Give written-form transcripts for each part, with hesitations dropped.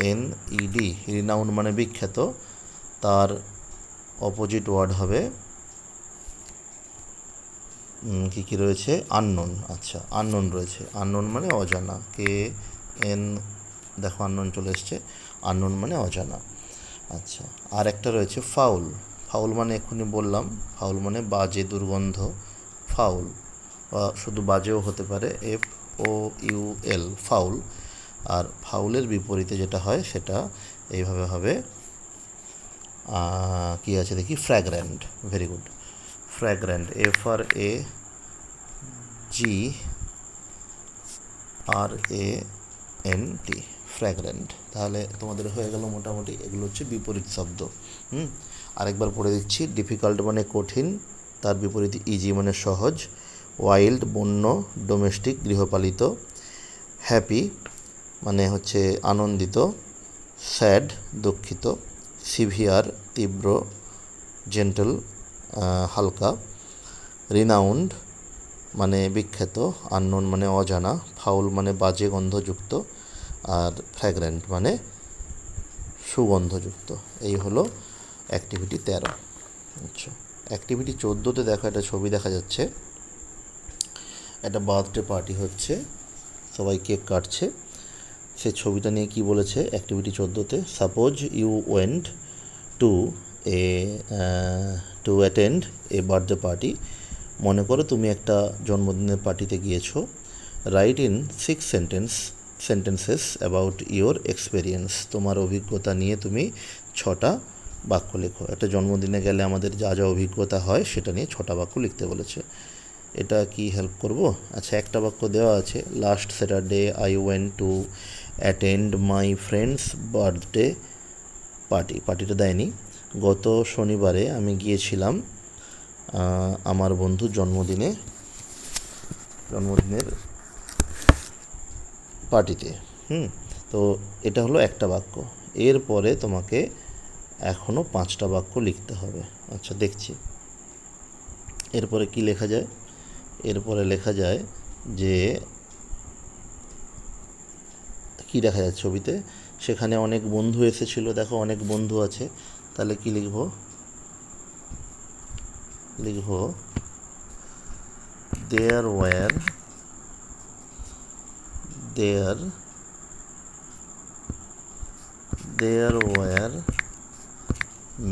RENOWNED, renowned মানে বিখ্যাত, তার অপোজিট ওয়ার্ড হবে কি রয়েছে, আননোন। আচ্ছা, আননোন রয়েছে, আননোন মানে অজানা, দেখো আননোন চলে এসছে, আননোন মানে অজানা। আচ্ছা, আর একটা রয়েছে ফাউল। ফাউল মানে এক্ষুনি বললাম, ফাউল মানে বাজে, দুর্গন্ধ, ফাউল, বা শুধু বাজেও হতে পারে, FOUL, ফাউল। আর ফাউলের বিপরীতে যেটা হয় সেটা এইভাবে হবে, কি আছে দেখি, fragrant. Very good, fragrant, FRAGRANT, fragrant. তাহলে তোমাদের হয়ে গেল মোটামুটি, এগুলো হচ্ছে বিপরীত শব্দ। আরেকবার পড়ে দিচ্ছি। ডিফিকাল্ট মানে কঠিন, তার বিপরীত ইজি মানে সহজ। ওয়াইল্ড বন্য, ডোমেস্টিক গৃহপালিত। হ্যাপি মানে হচ্ছে আনন্দিত। স্যাড দুঃখিত। সিভিয়ার তীব্র, জেন্টল হালকা। রিনাউন্ড মানে বিখ্যাত, আননোন মানে অজানা, ফাউল মানে বাজে গন্ধযুক্ত, আর ফ্র্যাগ্র্যান্ট মানে সুগন্ধযুক্ত। এই হলো অ্যাক্টিভিটি 13। আচ্ছা, অ্যাক্টিভিটি 14তে দেখো, একটা ছবি দেখা যাচ্ছে, একটা বার্থডে পার্টি হচ্ছে, সবাই কেক কাটছে। সে ছবিটা নিয়ে কি বলেছে অ্যাক্টিভিটি 14তে, suppose you went to attend a birthday party. মনে করো তুমি একটা জন্মদিনের পার্টিতে গিয়েছো। Write in 6 sentences about your experience. তোমার অভিজ্ঞতা নিয়ে তুমি 6টা বাক্য লেখো। একটা জন্মদিনে গেলে আমাদের যা যা অভিজ্ঞতা হয় সেটা নিয়ে 6টা বাক্য লিখতে বলেছে। এটা কি হেল্প করব? আচ্ছা, একটা বাক্য দেওয়া আছে, last Saturday I went to attend my friends birthday party. পার্টিটা দেয়নি। গত শনিবারে আমি গিয়েছিলাম আমার বন্ধুর জন্মদিনের পার্টিতে। তো এটা হলো একটা বাক্য। এরপরে তোমাকে এখনও 5টা বাক্য লিখতে হবে। আচ্ছা, দেখছি এরপরে কি লেখা যায়। এরপরে লেখা যায় যে, কি দেখা যাচ্ছে ছবিতে, সেখানে অনেক বন্ধু এসেছিল। দেখো অনেক বন্ধু আছে, তাহলে কি লিখব? there were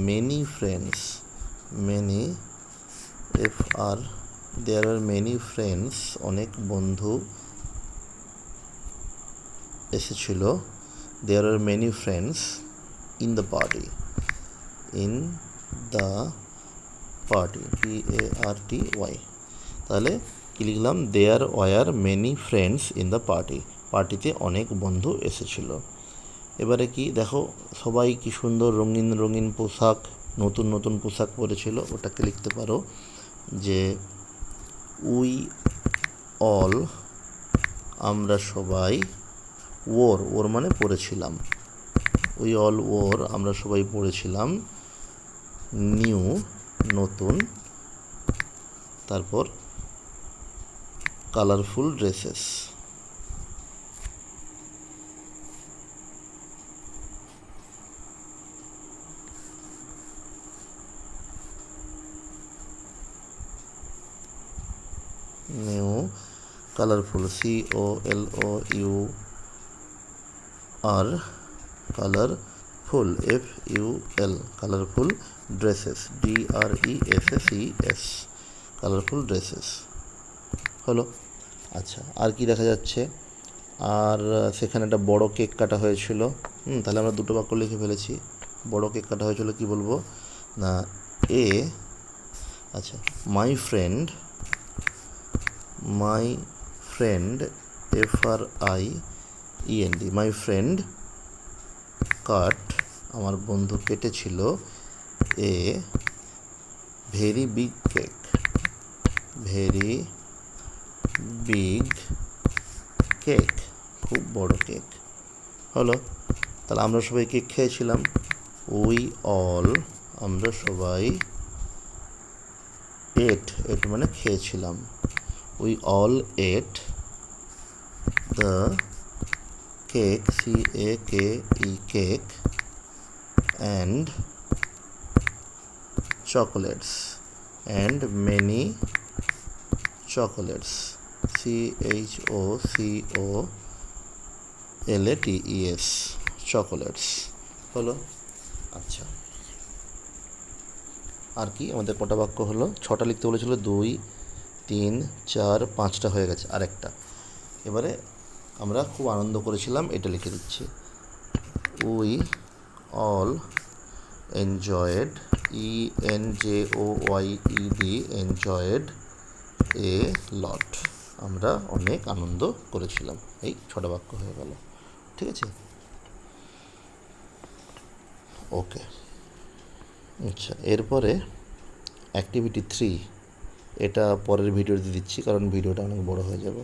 many friends, অনেক বন্ধু এসেছিল। there are many friends in the party, PARTY। তাহলে কি লিখলাম? there were many friends in the party, পার্টিতে অনেক বন্ধু এসেছিল। এবারে কি দেখো, সবাই কি সুন্দর রঙিন রঙিন পোশাক, নতুন নতুন পোশাক পরেছিল। ওটাকে লিখতে পারো যে উই অল, আমরা সবাই, ওর মানে পড়েছিলাম, উই অল ওর, আমরা সবাই পড়েছিলাম, নিউ নতুন, তারপর colourful dresses. New colourful, COLOUR, colourful, FUL, colourful dresses, DRESSES, colourful dresses হলো। আচ্ছা, আর কি দেখা যাচ্ছে? আর সেখানে একটা বড় কেক কাটা হয়েছিল। তাহলে আমরা 2টো বাক্য লিখে ফেলেছি। বড় কেক কাটা হয়েছিল, কি বলবো না, আচ্ছা, my friend FRIEND, my friend cut, আমার বন্ধু কেটেছিল, এ ভেরি বিগ কেক, খুব বড় কেক হলো। তাহলে আমরা সবাই কেক খেয়েছিলাম, উই অল, আমরা সবাই এট মানে খেয়েছিলাম, we all at the cake, CAKE, cake, and chocolates, and many chocolates, CHOCOLATES, chocolates হলো। আচ্ছা, আর কি আমাদের কটা বাক্য হলো? 6টা লিখতে বলেছিল, 2, 3, 4, 5টা হয়ে গেছে, আরেকটা। এবারে আমরা খুব আনন্দ করেছিলাম, এটা লিখে দিচ্ছি। We all enjoyed, ENJOYED, enjoyed a lot, আমরা অনেক আনন্দ করেছিলাম। এই 6টা বাক্য হয়ে গেল, ঠিক আছে? ওকে, আচ্ছা, এরপরে অ্যাক্টিভিটি 3, এটা পরের ভিডিওতে দিচ্ছি কারণ ভিডিওটা অনেক বড় হয়ে যাবে।